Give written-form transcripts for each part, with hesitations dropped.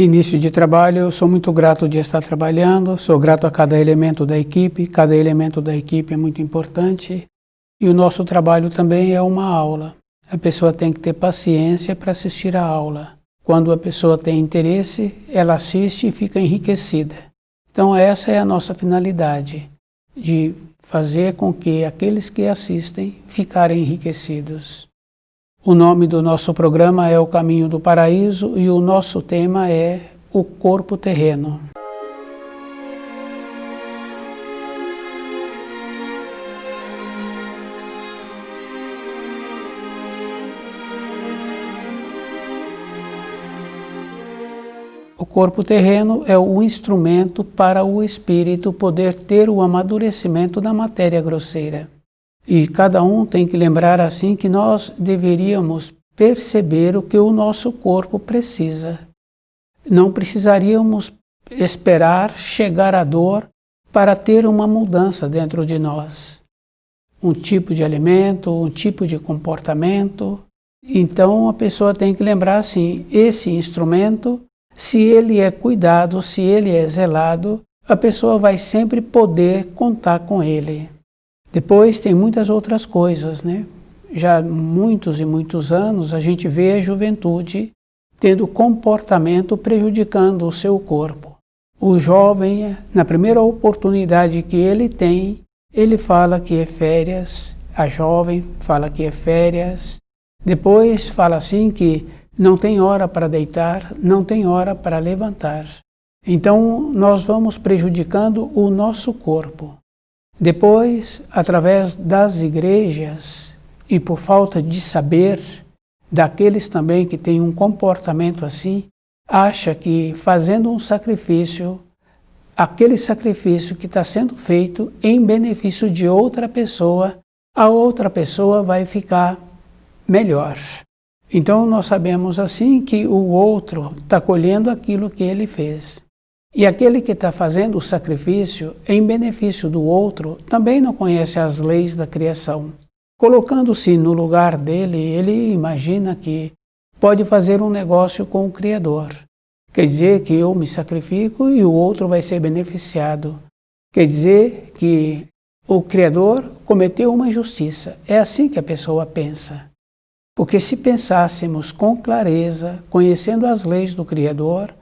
Nesse início de trabalho, eu sou muito grato de estar trabalhando, sou grato a cada elemento da equipe é muito importante e o nosso trabalho também é uma aula. A pessoa tem que ter paciência para assistir a aula. Quando a pessoa tem interesse, ela assiste e fica enriquecida. Então essa é a nossa finalidade, de fazer com que aqueles que assistem ficarem enriquecidos. O nome do nosso programa é O Caminho do Paraíso e o nosso tema é o corpo terreno. O corpo terreno é o instrumento para o espírito poder ter o amadurecimento da matéria grosseira. E cada um tem que lembrar assim que nós deveríamos perceber o que o nosso corpo precisa. Não precisaríamos esperar chegar à dor para ter uma mudança dentro de nós. Um tipo de alimento, um tipo de comportamento. Então a pessoa tem que lembrar assim, esse instrumento, se ele é cuidado, se ele é zelado, a pessoa vai sempre poder contar com ele. Depois tem muitas outras coisas, né? Já há muitos e muitos anos a gente vê a juventude tendo comportamento prejudicando o seu corpo. O jovem, na primeira oportunidade que ele tem, ele fala que é férias, a jovem fala que é férias, depois fala assim que não tem hora para deitar, não tem hora para levantar. Então nós vamos prejudicando o nosso corpo. Depois, através das igrejas e por falta de saber daqueles também que têm um comportamento assim, acha que fazendo um sacrifício, aquele sacrifício que está sendo feito em benefício de outra pessoa, a outra pessoa vai ficar melhor. Então nós sabemos assim que o outro está colhendo aquilo que ele fez. E aquele que está fazendo o sacrifício em benefício do outro também não conhece as leis da criação. Colocando-se no lugar dele, ele imagina que pode fazer um negócio com o Criador. Quer dizer que eu me sacrifico e o outro vai ser beneficiado. Quer dizer que o Criador cometeu uma injustiça. É assim que a pessoa pensa. Porque se pensássemos com clareza, conhecendo as leis do Criador,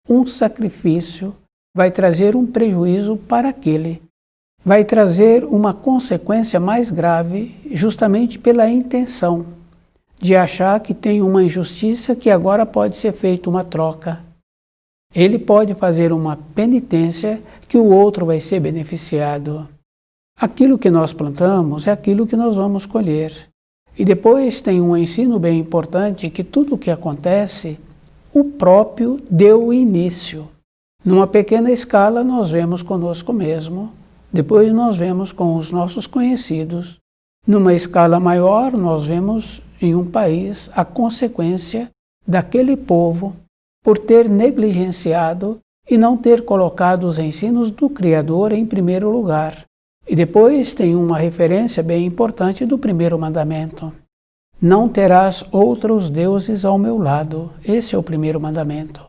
um sacrifício vai trazer um prejuízo para aquele. Vai trazer uma consequência mais grave justamente pela intenção de achar que tem uma injustiça que agora pode ser feita uma troca. Ele pode fazer uma penitência que o outro vai ser beneficiado. Aquilo que nós plantamos é aquilo que nós vamos colher. E depois tem um ensino bem importante que tudo o que acontece o próprio deu início. Numa pequena escala nós vemos conosco mesmo, depois nós vemos com os nossos conhecidos. Numa escala maior nós vemos em um país a consequência daquele povo por ter negligenciado e não ter colocado os ensinos do Criador em primeiro lugar. E depois tem uma referência bem importante do primeiro mandamento. Não terás outros deuses ao meu lado. Esse é o primeiro mandamento.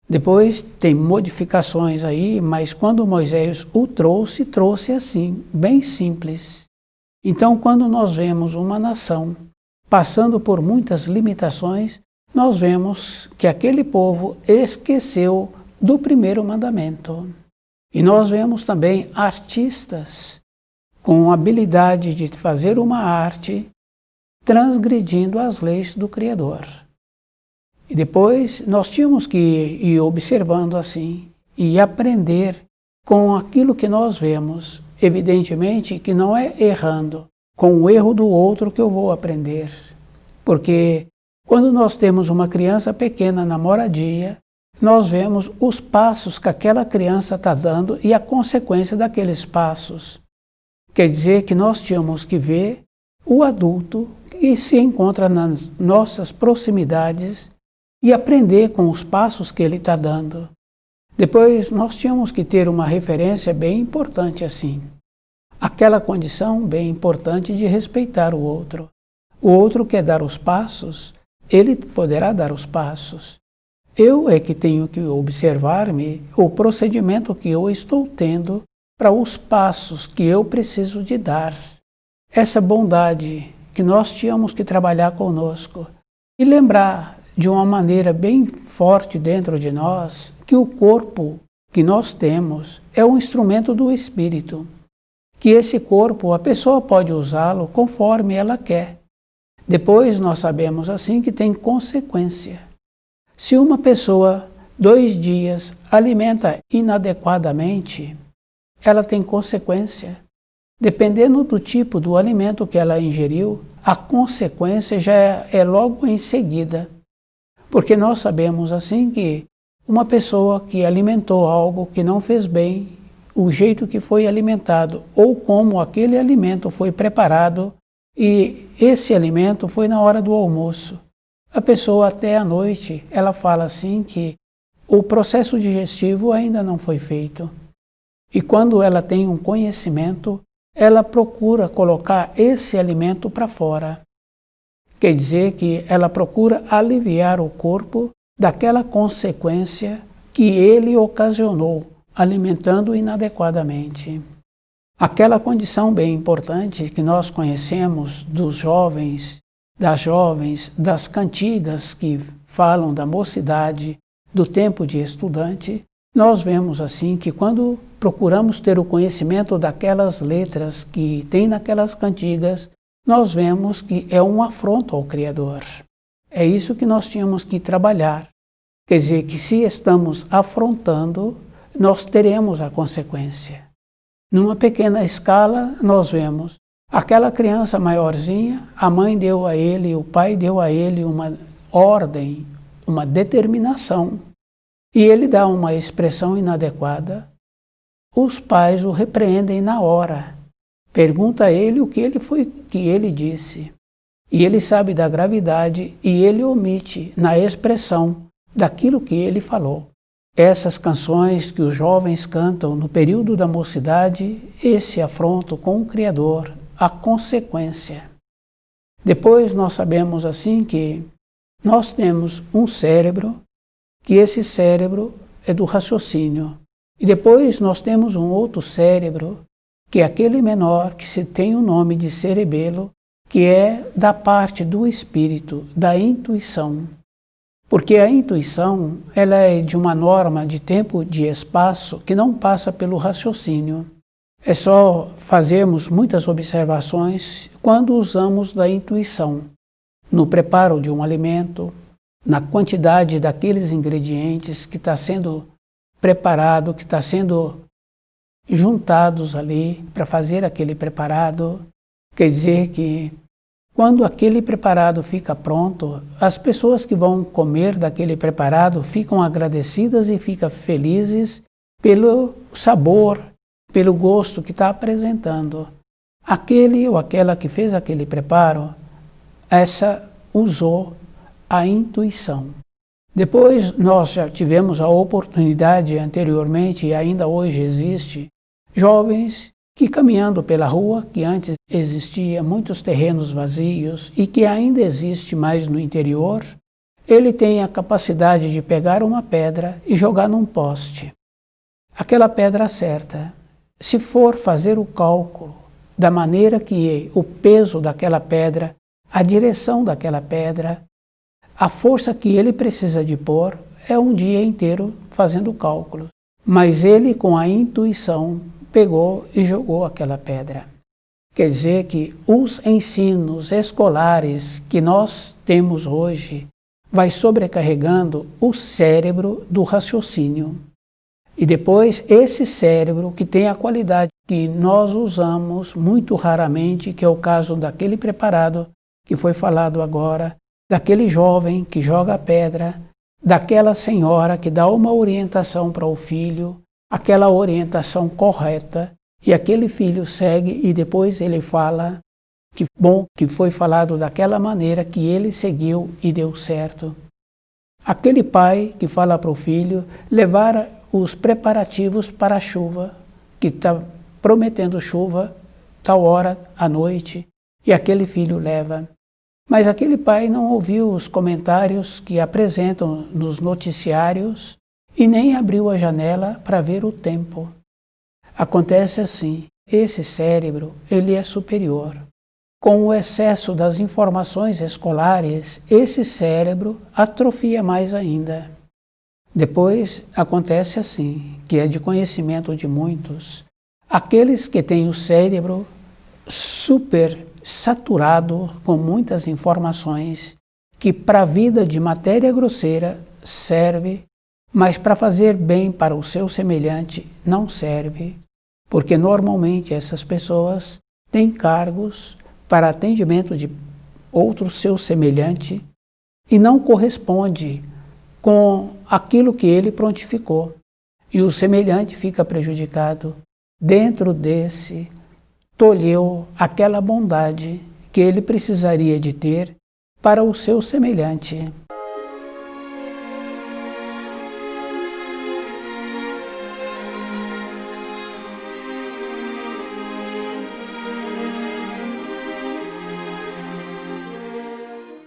Depois tem modificações aí, mas quando Moisés o trouxe assim, bem simples. Então, quando nós vemos uma nação passando por muitas limitações, nós vemos que aquele povo esqueceu do primeiro mandamento. E nós vemos também artistas com habilidade de fazer uma arte transgredindo as leis do Criador. E depois nós tínhamos que ir observando assim e aprender com aquilo que nós vemos. Evidentemente que não é errando, com o erro do outro que eu vou aprender. Porque quando nós temos uma criança pequena na moradia, nós vemos os passos que aquela criança está dando e a consequência daqueles passos. Quer dizer que nós tínhamos que ver o adulto que se encontra nas nossas proximidades e aprender com os passos que ele está dando. Depois nós tínhamos que ter uma referência bem importante assim. Aquela condição bem importante de respeitar o outro. O outro quer dar os passos, ele poderá dar os passos. Eu é que tenho que observar-me o procedimento que eu estou tendo para os passos que eu preciso de dar. Essa bondade que nós tínhamos que trabalhar conosco e lembrar de uma maneira bem forte dentro de nós que o corpo que nós temos é um instrumento do Espírito, que esse corpo a pessoa pode usá-lo conforme ela quer. Depois nós sabemos assim que tem consequência. Se uma pessoa 2 dias alimenta inadequadamente, ela tem consequência. Dependendo do tipo do alimento que ela ingeriu, a consequência já é logo em seguida. Porque nós sabemos assim que uma pessoa que alimentou algo que não fez bem, o jeito que foi alimentado ou como aquele alimento foi preparado, e esse alimento foi na hora do almoço. A pessoa até à noite, ela fala assim que o processo digestivo ainda não foi feito. E quando ela tem um conhecimento, ela procura colocar esse alimento para fora. Quer dizer que ela procura aliviar o corpo daquela consequência que ele ocasionou, alimentando inadequadamente. Aquela condição bem importante que nós conhecemos dos jovens, das cantigas que falam da mocidade, do tempo de estudante, nós vemos assim que quando procuramos ter o conhecimento daquelas letras que tem naquelas cantigas, nós vemos que é um afronto ao Criador. É isso que nós tínhamos que trabalhar. Quer dizer que se estamos afrontando, nós teremos a consequência. Numa pequena escala, nós vemos aquela criança maiorzinha, a mãe deu a ele, o pai deu a ele uma ordem, uma determinação, e ele dá uma expressão inadequada. Os pais o repreendem na hora. Pergunta a ele o que ele disse. E ele sabe da gravidade e ele omite na expressão daquilo que ele falou. Essas canções que os jovens cantam no período da mocidade, esse afronto com o Criador, a consequência. Depois nós sabemos assim que nós temos um cérebro, que esse cérebro é do raciocínio. E depois nós temos um outro cérebro, que é aquele menor, que se tem o nome de cerebelo, que é da parte do espírito, da intuição. Porque a intuição, ela é de uma norma de tempo e de espaço que não passa pelo raciocínio. É só fazermos muitas observações quando usamos da intuição, no preparo de um alimento, na quantidade daqueles ingredientes que está sendo preparado, que está sendo juntados ali para fazer aquele preparado. Quer dizer que quando aquele preparado fica pronto, as pessoas que vão comer daquele preparado ficam agradecidas e ficam felizes pelo sabor, pelo gosto que está apresentando. Aquele ou aquela que fez aquele preparo, essa usou a intuição. Depois nós já tivemos a oportunidade anteriormente, e ainda hoje existe, jovens que caminhando pela rua, que antes existia muitos terrenos vazios e que ainda existe mais no interior, ele tem a capacidade de pegar uma pedra e jogar num poste. Aquela pedra acerta. Se for fazer o cálculo da maneira que o peso daquela pedra, a direção daquela pedra, a força que ele precisa de pôr, é um dia inteiro fazendo cálculos. Mas ele, com a intuição, pegou e jogou aquela pedra. Quer dizer que os ensinos escolares que nós temos hoje vai sobrecarregando o cérebro do raciocínio. E depois esse cérebro que tem a qualidade que nós usamos muito raramente, que é o caso daquele preparado que foi falado agora, daquele jovem que joga a pedra, daquela senhora que dá uma orientação para o filho, aquela orientação correta, e aquele filho segue e depois ele fala que bom que foi falado daquela maneira que ele seguiu e deu certo. Aquele pai que fala para o filho levar os preparativos para a chuva, que está prometendo chuva tal hora à noite, e aquele filho leva. Mas aquele pai não ouviu os comentários que apresentam nos noticiários e nem abriu a janela para ver o tempo. Acontece assim, esse cérebro, ele é superior. Com o excesso das informações escolares, esse cérebro atrofia mais ainda. Depois, acontece assim, que é de conhecimento de muitos, aqueles que têm o cérebro super saturado com muitas informações, que para a vida de matéria grosseira serve, mas para fazer bem para o seu semelhante não serve, porque normalmente essas pessoas têm cargos para atendimento de outro seu semelhante e não corresponde com aquilo que ele prontificou. E o semelhante fica prejudicado. Dentro desse, tolheu aquela bondade que ele precisaria de ter para o seu semelhante.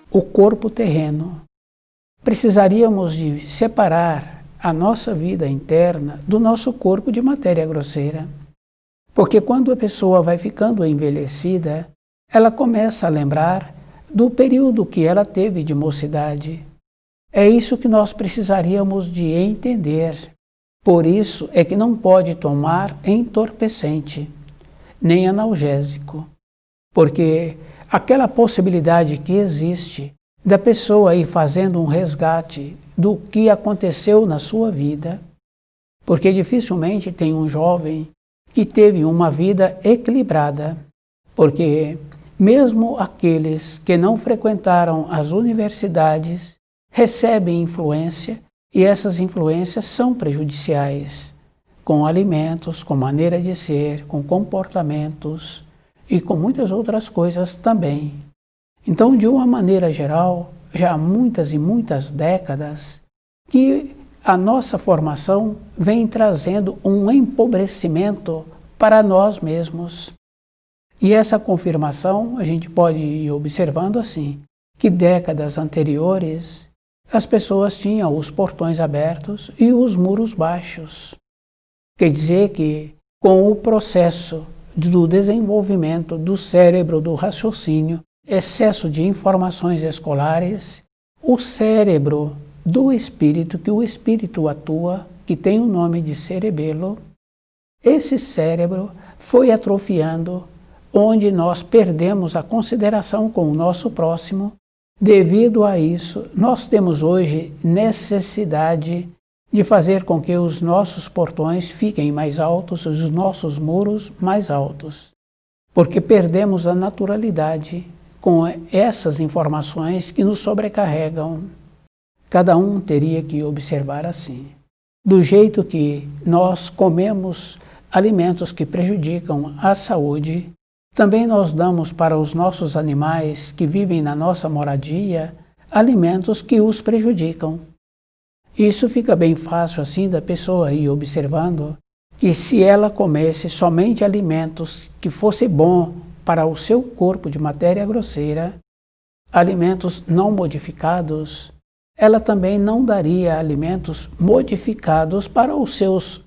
O corpo terreno. Precisaríamos de separar a nossa vida interna do nosso corpo de matéria grosseira. Porque quando a pessoa vai ficando envelhecida, ela começa a lembrar do período que ela teve de mocidade. É isso que nós precisaríamos de entender. Por isso é que não pode tomar entorpecente, nem analgésico. Porque aquela possibilidade que existe da pessoa ir fazendo um resgate do que aconteceu na sua vida, porque dificilmente tem um jovem que teve uma vida equilibrada, porque mesmo aqueles que não frequentaram as universidades recebem influência e essas influências são prejudiciais, com alimentos, com maneira de ser, com comportamentos e com muitas outras coisas também. Então, de uma maneira geral, já há muitas e muitas décadas que a nossa formação vem trazendo um empobrecimento para nós mesmos. E essa confirmação a gente pode ir observando assim, que décadas anteriores as pessoas tinham os portões abertos e os muros baixos. Quer dizer que com o processo do desenvolvimento do cérebro, do raciocínio, excesso de informações escolares, o cérebro do espírito, que o espírito atua, que tem o nome de cerebelo, esse cérebro foi atrofiando, onde nós perdemos a consideração com o nosso próximo. Devido a isso, nós temos hoje necessidade de fazer com que os nossos portões fiquem mais altos, os nossos muros mais altos, porque perdemos a naturalidade com essas informações que nos sobrecarregam. Cada um teria que observar assim. Do jeito que nós comemos alimentos que prejudicam a saúde, também nós damos para os nossos animais que vivem na nossa moradia alimentos que os prejudicam. Isso fica bem fácil assim da pessoa ir observando que se ela comesse somente alimentos que fosse bom para o seu corpo de matéria grosseira, alimentos não modificados, ela também não daria alimentos modificados para os seus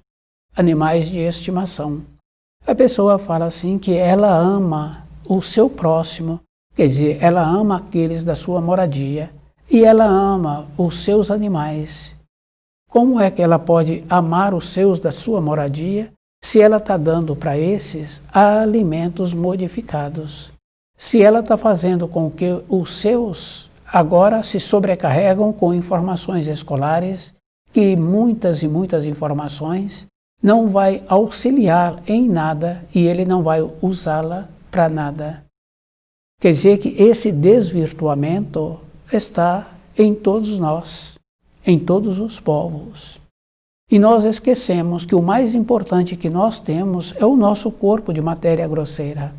animais de estimação. A pessoa fala assim que ela ama o seu próximo, quer dizer, ela ama aqueles da sua moradia e ela ama os seus animais. Como é que ela pode amar os seus da sua moradia se ela está dando para esses alimentos modificados? Se ela está fazendo com que os seus agora se sobrecarregam com informações escolares, que muitas e muitas informações não vai auxiliar em nada e ele não vai usá-la para nada. Quer dizer que esse desvirtuamento está em todos nós, em todos os povos. E nós esquecemos que o mais importante que nós temos é o nosso corpo de matéria grosseira.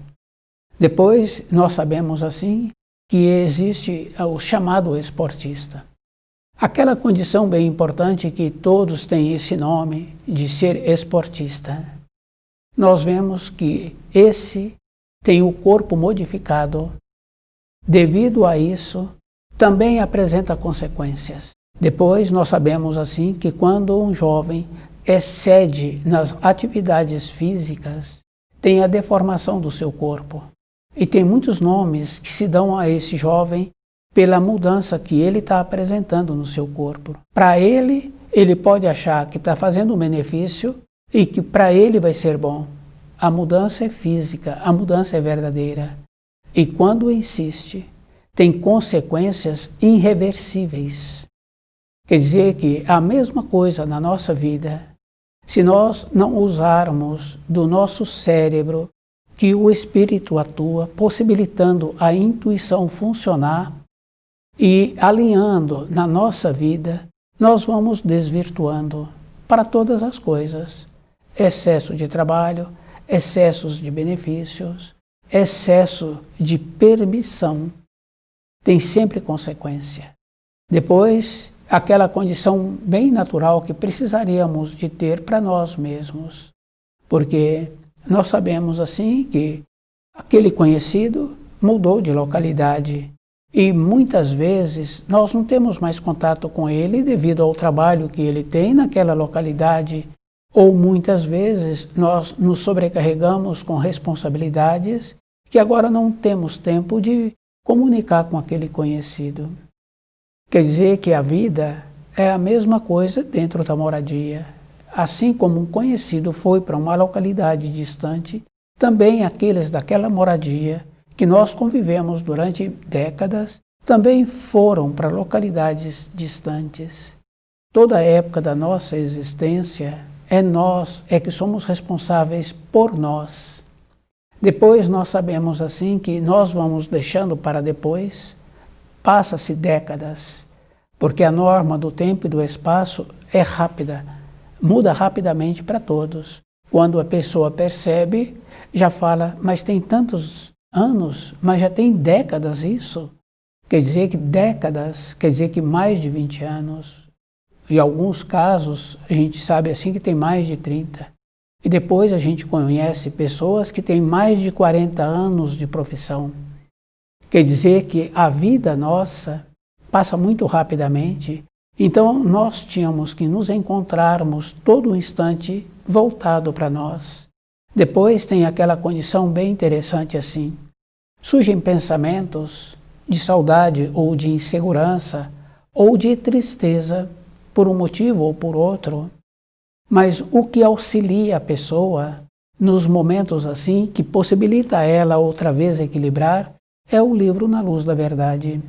Depois, nós sabemos assim que existe o chamado esportista. Aquela condição bem importante que todos têm esse nome de ser esportista. Nós vemos que esse tem o corpo modificado devido a isso, também apresenta consequências. Depois, nós sabemos assim que quando um jovem excede nas atividades físicas, tem a deformação do seu corpo. E tem muitos nomes que se dão a esse jovem pela mudança que ele está apresentando no seu corpo. Para ele, ele pode achar que está fazendo um benefício e que para ele vai ser bom. A mudança é física, a mudança é verdadeira. E quando insiste, tem consequências irreversíveis. Quer dizer que a mesma coisa na nossa vida, se nós não usarmos do nosso cérebro, que o Espírito atua, possibilitando a intuição funcionar e alinhando na nossa vida, nós vamos desvirtuando para todas as coisas. Excesso de trabalho, excessos de benefícios, excesso de permissão, tem sempre consequência. Depois, aquela condição bem natural que precisaríamos de ter para nós mesmos. Porque nós sabemos assim que aquele conhecido mudou de localidade e muitas vezes nós não temos mais contato com ele devido ao trabalho que ele tem naquela localidade, ou muitas vezes nós nos sobrecarregamos com responsabilidades que agora não temos tempo de comunicar com aquele conhecido. Quer dizer que a vida é a mesma coisa dentro da moradia. Assim como um conhecido foi para uma localidade distante, também aqueles daquela moradia que nós convivemos durante décadas também foram para localidades distantes. Toda a época da nossa existência é que somos responsáveis por nós. Depois nós sabemos assim que nós vamos deixando para depois. Passa-se décadas, porque a norma do tempo e do espaço é rápida, muda rapidamente para todos. Quando a pessoa percebe, já fala, mas tem tantos anos, mas já tem décadas isso. Quer dizer que décadas, quer dizer que mais de 20 anos. Em alguns casos, a gente sabe assim que tem mais de 30. E depois a gente conhece pessoas que têm mais de 40 anos de profissão. Quer dizer que a vida nossa passa muito rapidamente, então nós tínhamos que nos encontrarmos todo um instante voltado para nós. Depois tem aquela condição bem interessante assim. Surgem pensamentos de saudade ou de insegurança ou de tristeza por um motivo ou por outro, mas o que auxilia a pessoa nos momentos assim, que possibilita ela outra vez equilibrar, é o livro Na Luz da Verdade.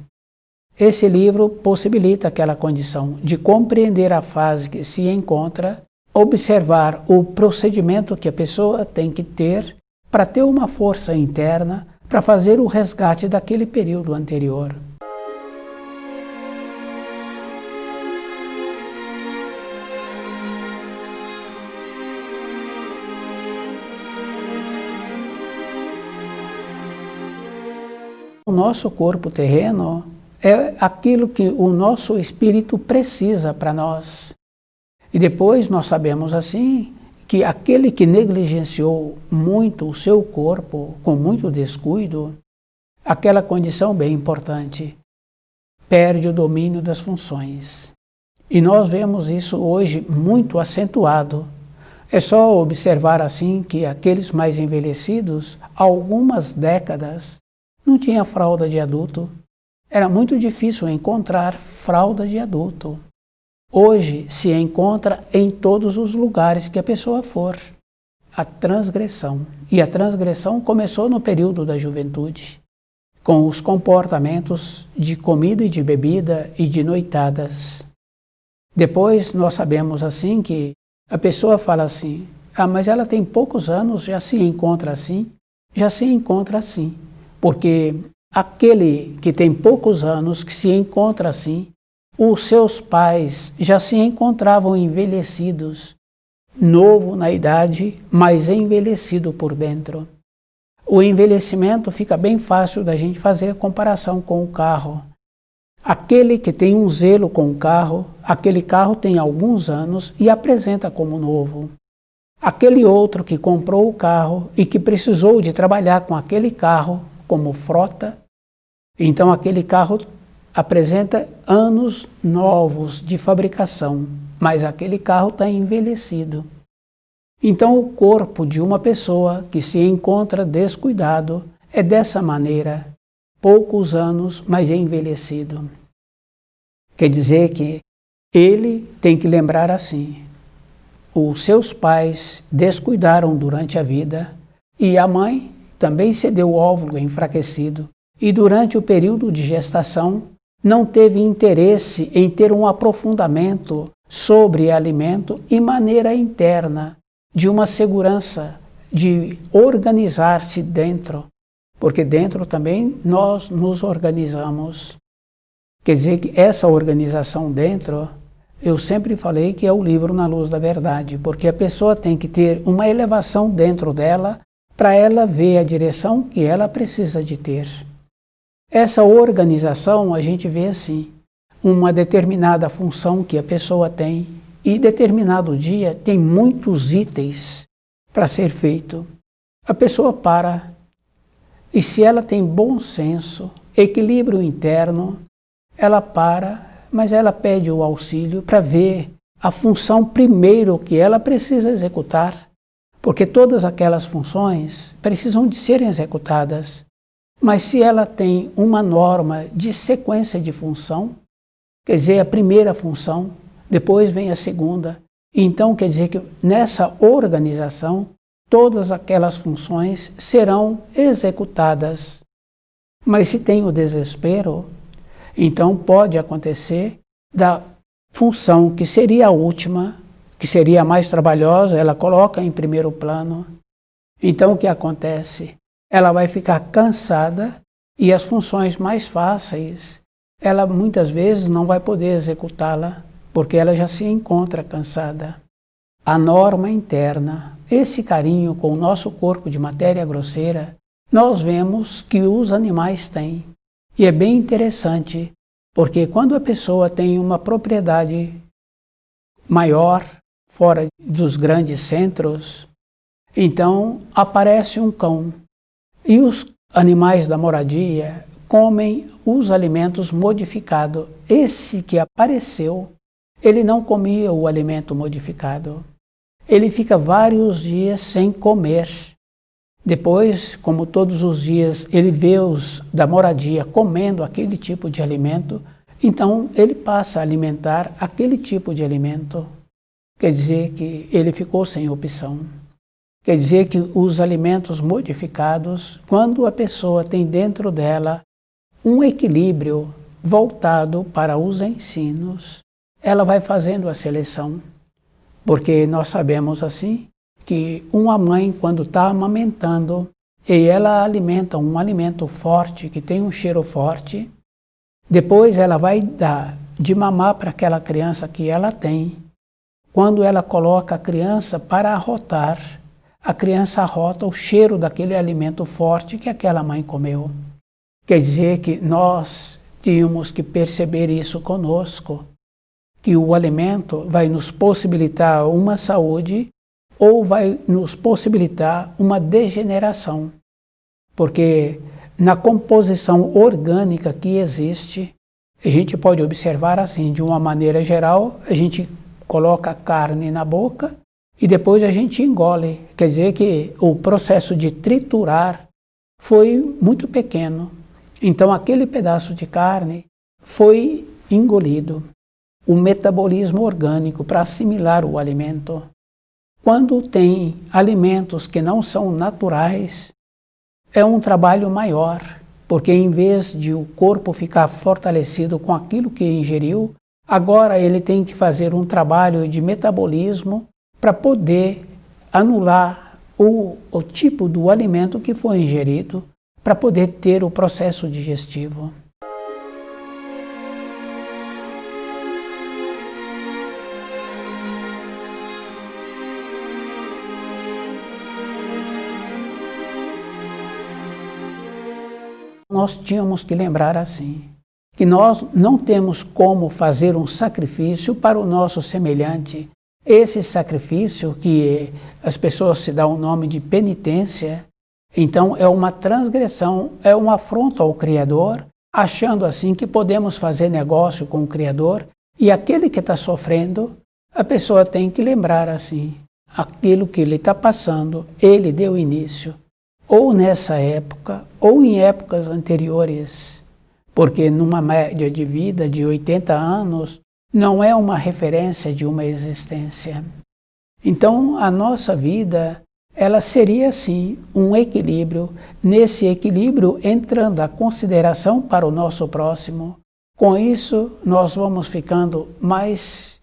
Esse livro possibilita aquela condição de compreender a fase que se encontra, observar o procedimento que a pessoa tem que ter para ter uma força interna para fazer o resgate daquele período anterior. O nosso corpo terreno é aquilo que o nosso espírito precisa para nós. E depois nós sabemos assim que aquele que negligenciou muito o seu corpo, com muito descuido, aquela condição bem importante, perde o domínio das funções. E nós vemos isso hoje muito acentuado. É só observar assim que aqueles mais envelhecidos, há algumas décadas, não tinha fralda de adulto. Era muito difícil encontrar fralda de adulto. Hoje se encontra em todos os lugares que a pessoa for. A transgressão. E a transgressão começou no período da juventude, com os comportamentos de comida e de bebida e de noitadas. Depois nós sabemos assim que a pessoa fala assim, mas ela tem poucos anos, já se encontra assim. Porque aquele que tem poucos anos, que se encontra assim, os seus pais já se encontravam envelhecidos, novo na idade, mas envelhecido por dentro. O envelhecimento fica bem fácil da gente fazer comparação com o carro. Aquele que tem um zelo com o carro, aquele carro tem alguns anos e apresenta como novo. Aquele outro que comprou o carro e que precisou de trabalhar com aquele carro como frota, Então aquele carro apresenta anos novos de fabricação, mas aquele carro está envelhecido. Então o corpo de uma pessoa que se encontra descuidado é dessa maneira, poucos anos, mas é envelhecido. Quer dizer que ele tem que lembrar assim: os seus pais descuidaram durante a vida e a mãe também cedeu o óvulo enfraquecido e durante o período de gestação não teve interesse em ter um aprofundamento sobre alimento e maneira interna de uma segurança, de organizar-se dentro, porque dentro também nós nos organizamos. Quer dizer que essa organização dentro, eu sempre falei que é o livro Na Luz da Verdade, porque a pessoa tem que ter uma elevação dentro dela para ela ver a direção que ela precisa de ter. Essa organização a gente vê assim, uma determinada função que a pessoa tem e determinado dia tem muitos itens para ser feito. A pessoa para e se ela tem bom senso, equilíbrio interno, ela para, mas ela pede o auxílio para ver a função primeiro que ela precisa executar, porque todas aquelas funções precisam de serem executadas. Mas se ela tem uma norma de sequência de função, quer dizer, a primeira função, depois vem a segunda, então quer dizer que nessa organização todas aquelas funções serão executadas. Mas se tem o desespero, então pode acontecer da função que seria a última, que seria a mais trabalhosa, ela coloca em primeiro plano. Então o que acontece? Ela vai ficar cansada e as funções mais fáceis, ela muitas vezes não vai poder executá-la, porque ela já se encontra cansada. A norma interna, esse carinho com o nosso corpo de matéria grosseira, nós vemos que os animais têm. E é bem interessante, porque quando a pessoa tem uma propriedade maior, fora dos grandes centros, então aparece um cão. E os animais da moradia comem os alimentos modificados. Esse que apareceu, ele não comia o alimento modificado. Ele fica vários dias sem comer. Depois, como todos os dias, ele vê os da moradia comendo aquele tipo de alimento, então ele passa a alimentar aquele tipo de alimento. Quer dizer que ele ficou sem opção. Quer dizer que os alimentos modificados, quando a pessoa tem dentro dela um equilíbrio voltado para os ensinos, ela vai fazendo a seleção. Porque nós sabemos assim, que uma mãe, quando está amamentando, e ela alimenta um alimento forte, que tem um cheiro forte, depois ela vai dar de mamar para aquela criança que ela tem. Quando ela coloca a criança para arrotar, a criança arrota o cheiro daquele alimento forte que aquela mãe comeu. Quer dizer que nós tínhamos que perceber isso conosco, que o alimento vai nos possibilitar uma saúde ou vai nos possibilitar uma degeneração. Porque na composição orgânica que existe, a gente pode observar assim, de uma maneira geral, a gente coloca a carne na boca e depois a gente engole. Quer dizer que o processo de triturar foi muito pequeno. Então aquele pedaço de carne foi engolido. O metabolismo orgânico para assimilar o alimento. Quando tem alimentos que não são naturais, é um trabalho maior, porque em vez de o corpo ficar fortalecido com aquilo que ingeriu, agora ele tem que fazer um trabalho de metabolismo para poder anular o tipo do alimento que foi ingerido, para poder ter o processo digestivo. Nós tínhamos que lembrar assim, que nós não temos como fazer um sacrifício para o nosso semelhante. Esse sacrifício que as pessoas se dão o nome de penitência, então é uma transgressão, é uma afronta ao Criador achando assim que podemos fazer negócio com o Criador, e aquele que está sofrendo, a pessoa tem que lembrar assim, aquilo que ele está passando, ele deu início, ou nessa época, ou em épocas anteriores, porque numa média de vida de 80 anos, não é uma referência de uma existência. Então, a nossa vida, ela seria, assim, um equilíbrio. Nesse equilíbrio, entrando a consideração para o nosso próximo. Com isso, nós vamos ficando mais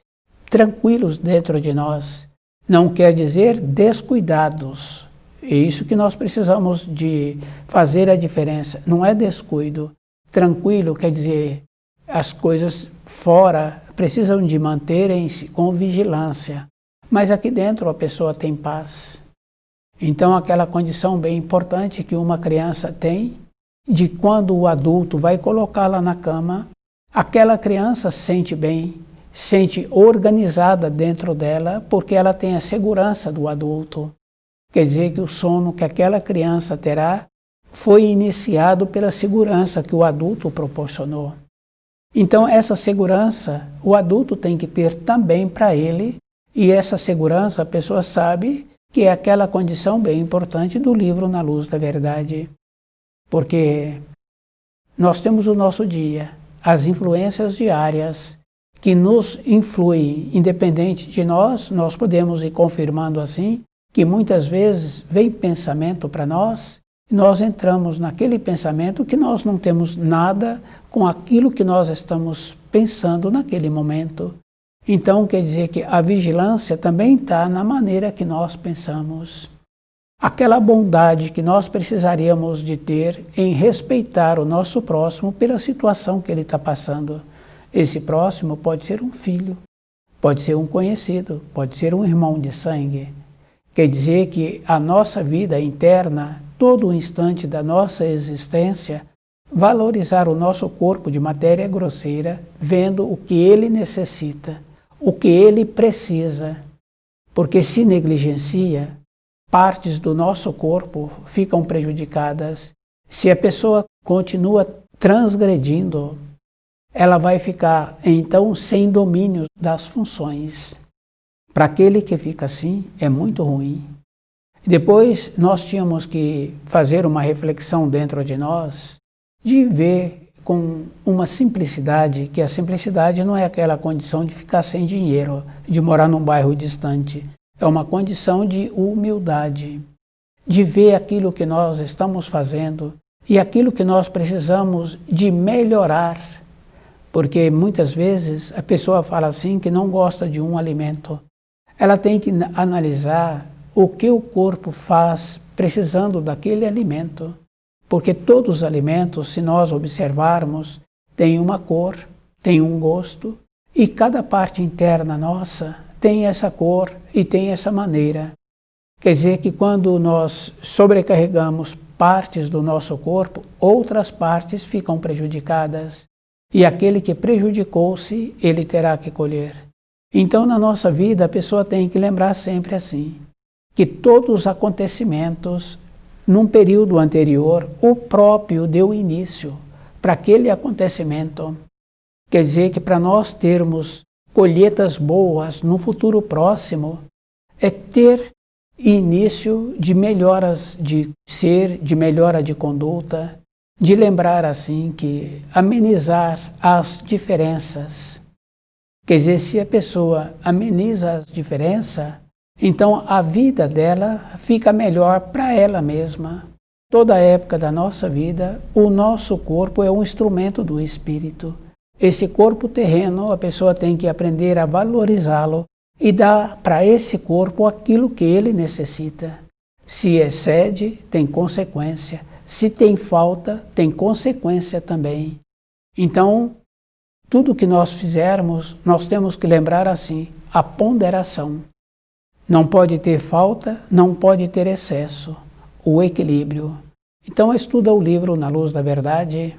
tranquilos dentro de nós. Não quer dizer descuidados. É isso que nós precisamos de fazer a diferença. Não é descuido. Tranquilo quer dizer as coisas fora precisam de manterem-se com vigilância. Mas aqui dentro a pessoa tem paz. Então aquela condição bem importante que uma criança tem, de quando o adulto vai colocá-la na cama, aquela criança se sente bem, sente organizada dentro dela, porque ela tem a segurança do adulto. Quer dizer que o sono que aquela criança terá foi iniciado pela segurança que o adulto proporcionou. Então essa segurança o adulto tem que ter também para ele, e essa segurança a pessoa sabe que é aquela condição bem importante do livro Na Luz da Verdade. Porque nós temos o nosso dia, as influências diárias que nos influem, independente de nós podemos ir confirmando assim, que muitas vezes vem pensamento para nós, e nós entramos naquele pensamento que nós não temos nada com aquilo que nós estamos pensando naquele momento. Então quer dizer que a vigilância também está na maneira que nós pensamos. Aquela bondade que nós precisaríamos de ter em respeitar o nosso próximo pela situação que ele está passando. Esse próximo pode ser um filho, pode ser um conhecido, pode ser um irmão de sangue. Quer dizer que a nossa vida interna, todo o instante da nossa existência, valorizar o nosso corpo de matéria grosseira, vendo o que ele necessita, o que ele precisa, porque se negligencia, partes do nosso corpo ficam prejudicadas. Se a pessoa continua transgredindo, ela vai ficar então sem domínio das funções. Para aquele que fica assim, é muito ruim. Depois nós tínhamos que fazer uma reflexão dentro de nós, de ver com uma simplicidade, que a simplicidade não é aquela condição de ficar sem dinheiro, de morar num bairro distante. É uma condição de humildade, de ver aquilo que nós estamos fazendo e aquilo que nós precisamos de melhorar. Porque muitas vezes a pessoa fala assim que não gosta de um alimento. Ela tem que analisar o que o corpo faz precisando daquele alimento. Porque todos os alimentos, se nós observarmos, têm uma cor, têm um gosto, e cada parte interna nossa tem essa cor e tem essa maneira. Quer dizer que quando nós sobrecarregamos partes do nosso corpo, outras partes ficam prejudicadas. E aquele que prejudicou-se, ele terá que colher. Então, na nossa vida, a pessoa tem que lembrar sempre assim, que todos os acontecimentos, num período anterior, o próprio deu início para aquele acontecimento. Quer dizer que para nós termos colheitas boas no futuro próximo, é ter início de melhoras de ser, de melhora de conduta, de lembrar assim que amenizar as diferenças. Quer dizer, se a pessoa ameniza as diferenças, então a vida dela fica melhor para ela mesma. Toda a época da nossa vida, o nosso corpo é um instrumento do espírito. Esse corpo terreno, a pessoa tem que aprender a valorizá-lo e dar para esse corpo aquilo que ele necessita. Se excede, tem consequência. Se tem falta, tem consequência também. Então, tudo que nós fizermos, nós temos que lembrar assim, a ponderação. Não pode ter falta, não pode ter excesso, o equilíbrio. Então estuda o livro Na Luz da Verdade.